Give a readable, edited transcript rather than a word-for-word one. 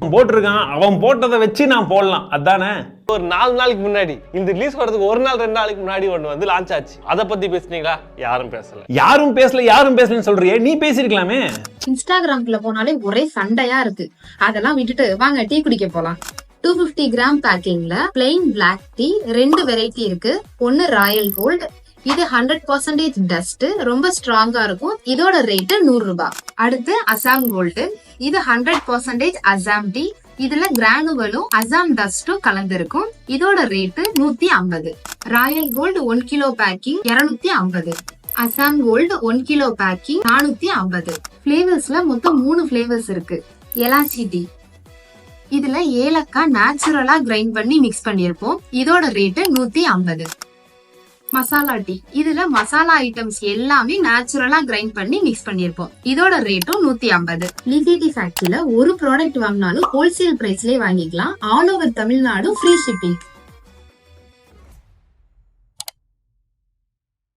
போட்டிருக்கான், அவன் போட்டதை வச்சு நான் போடலாம். அதானே ஒரு 4 நாளைக்கு முன்னாடி இந்த ரிலீஸ் வரதுக்கு 1 நாள் 2 நாளைக்கு முன்னாடி ஒன்று வந்து லான்ச் ஆச்சு. அதை பத்தி பேசுனீங்களா? யாரும் பேசலன்னு சொல்றியே, நீ பேசிருக்கலாமே. இன்ஸ்டாகிராம்ல போனாலே ஒரே சண்டையா இருக்கு. அதெல்லாம் விட்டுட்டு வாங்க டீ குடிக்க போலாம். 250 கிராம் பேக்கிங்ல பிளெயின் பிளாக் டீ 2 வெரைட்டி இருக்கு. ஒன்னு ராயல் கோல்ட், இது 100% டஸ்ட், ரொம்ப ஸ்ட்ராங்கா இருக்கும். இதோட ரேட்டு 100 ரூபாய். அடுத்து அசாம் கோல்டு, இது 100% அசாம் டீ, இதுல கிரானுவலும் அசாம் டஸ்டும் கலந்து இருக்கும். இதோட rate 150. Royal Gold 1 kilo packing 250. Assam gold 1 kilo packing 450. பிளேவர்ஸ்ல மொத்தம் 3 பிளேவர்ஸ் இருக்கு. எலாச்சி டீ, இதுல ஏலக்காய் நேச்சுரலா கிரைண்ட் பண்ணி மிக்ஸ் பண்ணிருப்போம். இதோட ரேட்டு 150. மசாலா டீ, இதுல மசாலா ஐட்டம்ஸ் எல்லாமே நேச்சுரலா கிரைண்ட் பண்ணி மிக்ஸ் பண்ணிருப்போம். இதோட ரேட்டும் 150. லீஃபி டீ ஃபேக்டரியில ஒரு ப்ராடக்ட் வாங்கினாலும் ஹோல்சேல் பிரைஸ்லயே வாங்கிக்கலாம். All over Tamil Nadu free shipping.